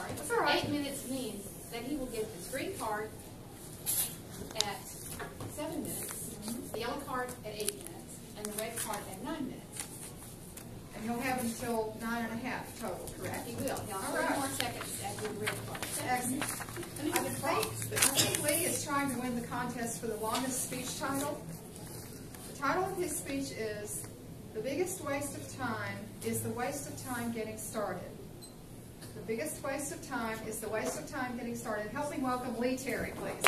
sorry. That's all right. 8 minutes means that he will get this green card at 7 minutes, the yellow card at 8 minutes, and the red card at 9 minutes. And he'll have until 9.5 total, correct? He will. He'll have 3 more seconds after the red card. Excellent. I think Lee is trying to win the contest for the longest speech title. The title of his speech is, "The biggest waste of time is the waste of time getting started." The biggest waste of time is the waste of time getting started. Help me welcome Lee Terry, please.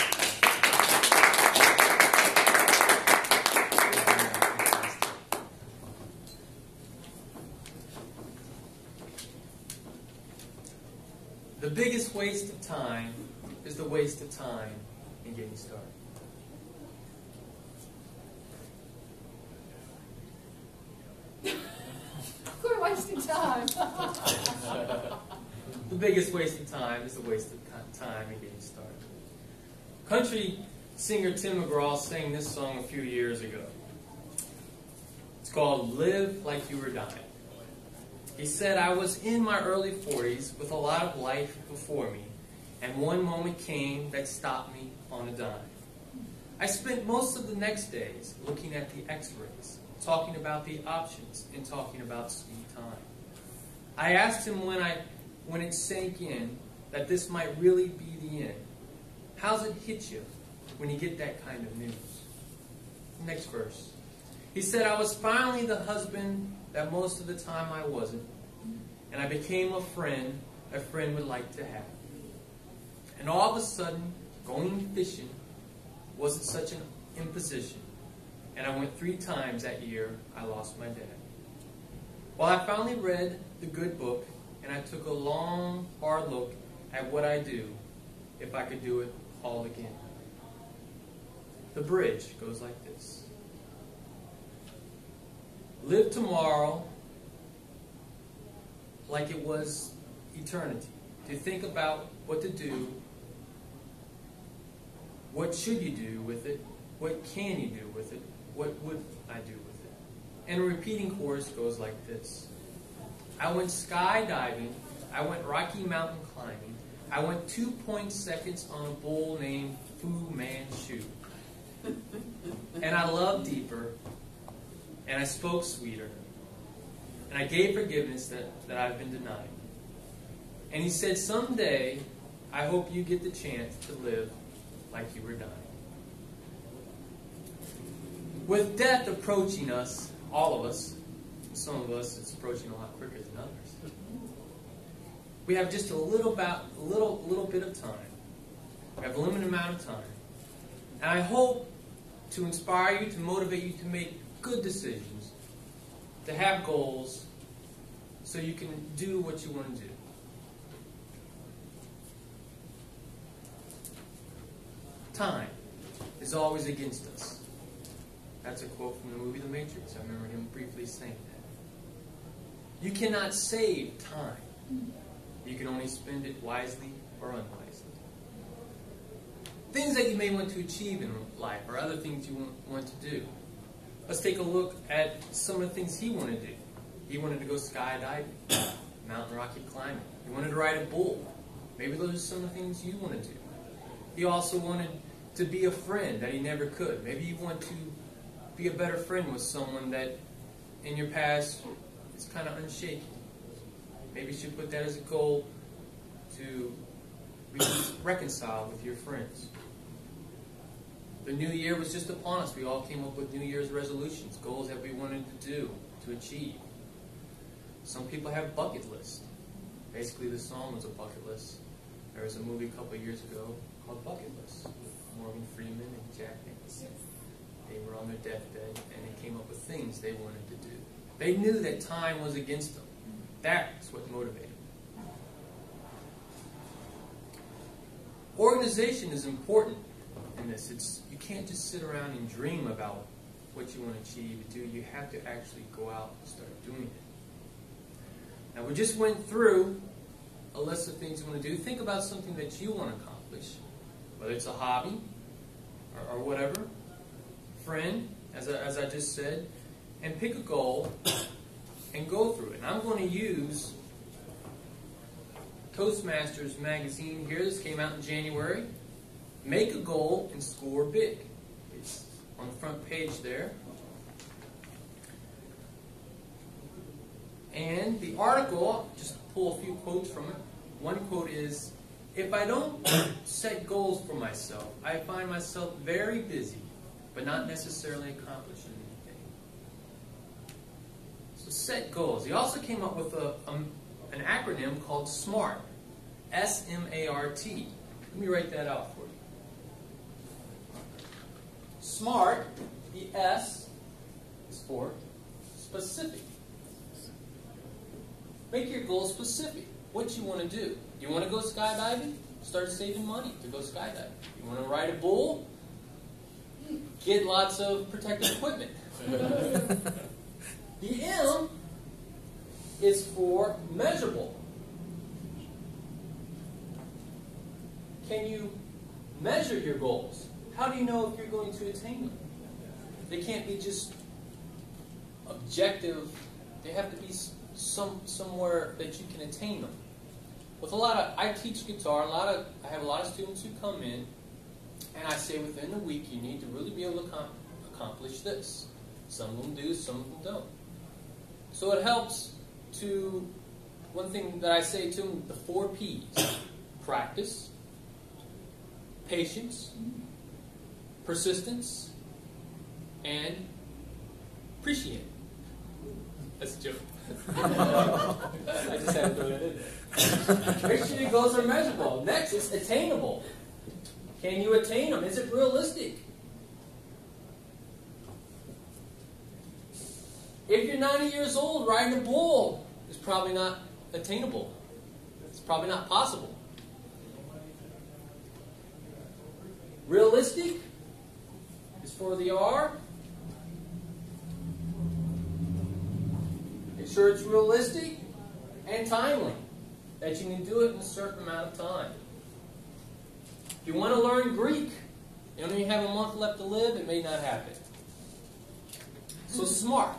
The biggest waste of time is the waste of time in getting started. We're wasting time. The biggest waste of time is the waste of time in getting started. Country singer Tim McGraw sang this song a few years ago. It's called "Live Like You Were Dying." He said, "I was in my early 40s with a lot of life before me, and one moment came that stopped me on a dime. I spent most of the next days looking at the x-rays, talking about the options, and talking about speed time. I asked him when it sank in that this might really be the end. How's it hit you when you get that kind of news?" Next verse. He said, "I was finally the husband that most of the time I wasn't, and I became a friend would like to have. And all of a sudden, going fishing wasn't such an imposition, and I went 3 times that year I lost my dad. Well, I finally read the good book, and I took a long, hard look at what I'd do if I could do it all again." The bridge goes like this. Live tomorrow like it was eternity. To think about what to do, what should you do with it, what can you do with it, what would I do with it. And a repeating chorus goes like this. I went skydiving, I went Rocky Mountain climbing, I went 2 seconds on a bull named Fu Manchu. And I loved deeper, and I spoke sweeter, and I gave forgiveness that I've been denied. And he said, someday, I hope you get the chance to live like you were dying. With death approaching us, all of us, some of us it's approaching a lot quicker than others, we have just a little bit of time. We have a limited amount of time. And I hope to inspire you, to motivate you to make good decisions, to have goals, so you can do what you want to do. Time is always against us. That's a quote from the movie The Matrix. I remember him briefly saying that. You cannot save time. You can only spend it wisely or unwisely. Things that you may want to achieve in life or other things you want to do. Let's take a look at some of the things he wanted to do. He wanted to go skydiving, mountain rocky climbing. He wanted to ride a bull. Maybe those are some of the things you want to do. He also wanted to be a friend that he never could. Maybe you want to be a better friend with someone that in your past is kind of unshaken. Maybe you should put that as a goal to reconcile with your friends. The new year was just upon us. We all came up with New Year's resolutions, goals that we wanted to do, to achieve. Some people have bucket lists. Basically, the song was a bucket list. There was a movie a couple of years ago called Bucket List with Morgan Freeman and Jack Nicholson. They were on their deathbed, and they came up with things they wanted to do. They knew that time was against them. That's what motivated them. Organization is important in this. You can't just sit around and dream about what you want to achieve and do. You have to actually go out and start doing it. Now, we just went through a list of things you want to do. Think about something that you want to accomplish, whether it's a hobby or whatever, friend, as I just said, and pick a goal and go through it. And I'm going to use Toastmasters magazine here. This came out in January. Make a goal and score big. It's on the front page there. And the article, just pull a few quotes from it. One quote is, "If I don't set goals for myself, I find myself very busy, but not necessarily accomplishing anything." So set goals. He also came up with an acronym called SMART. S-M-A-R-T. Let me write that out for you. SMART, the S is for specific. Make your goals specific. What you want to do. You want to go skydiving? Start saving money to go skydiving. You want to ride a bull? Get lots of protective equipment. The M is for measurable. Can you measure your goals? How do you know if you're going to attain them? They can't be just objective. They have to be somewhere that you can attain them. With I teach guitar. I have a lot of students who come in, and I say within a week you need to really be able to accomplish this. Some of them do, some of them don't. So it helps to, one thing that I say to them, the 4 P's. Practice, patience, persistence, and appreciate. That's a joke. I just had to throw that in there. Make sure your goals are measurable. Next is attainable. Can you attain them? Is it realistic? If you're 90 years old, riding a bull is probably not attainable. It's probably not possible. Realistic is for the R. Make sure it's realistic and timely, that you can do it in a certain amount of time. If you want to learn Greek, you only have a month left to live, it may not happen. So SMART.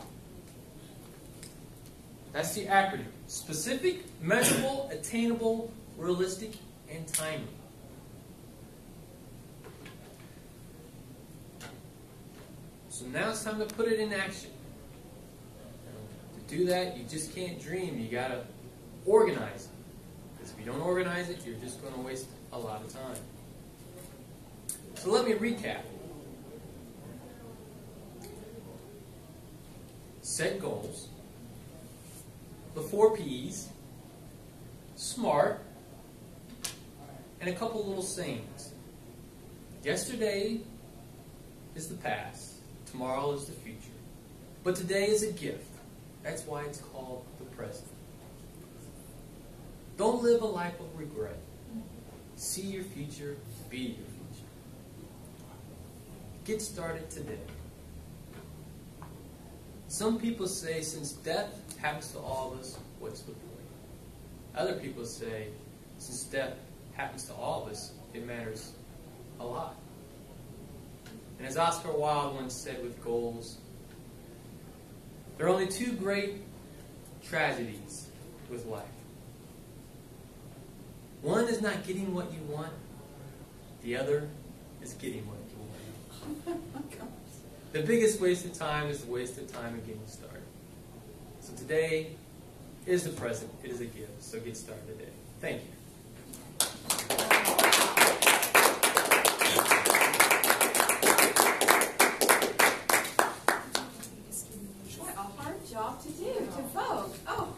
That's the acronym. Specific, measurable, attainable, realistic, and timely. So now it's time to put it in action. To do that, you just can't dream. You got to organize it. Because if you don't organize it, you're just going to waste a lot of time. So let me recap. Set goals. The 4 P's. SMART. And a couple little sayings. Yesterday is the past. Tomorrow is the future. But today is a gift. That's why it's called the present. Don't live a life of regret. See your future, be your future. Get started today. Some people say, since death happens to all of us, what's the point? Other people say, since death happens to all of us, it matters a lot. And as Oscar Wilde once said with goals, there are only 2 great tragedies with life. One is not getting what you want. The other is getting what you want. The biggest waste of time is the waste of time of getting started. So today is the present. It is a gift. So get started today. Thank you. What a hard job to do, to vote. Oh.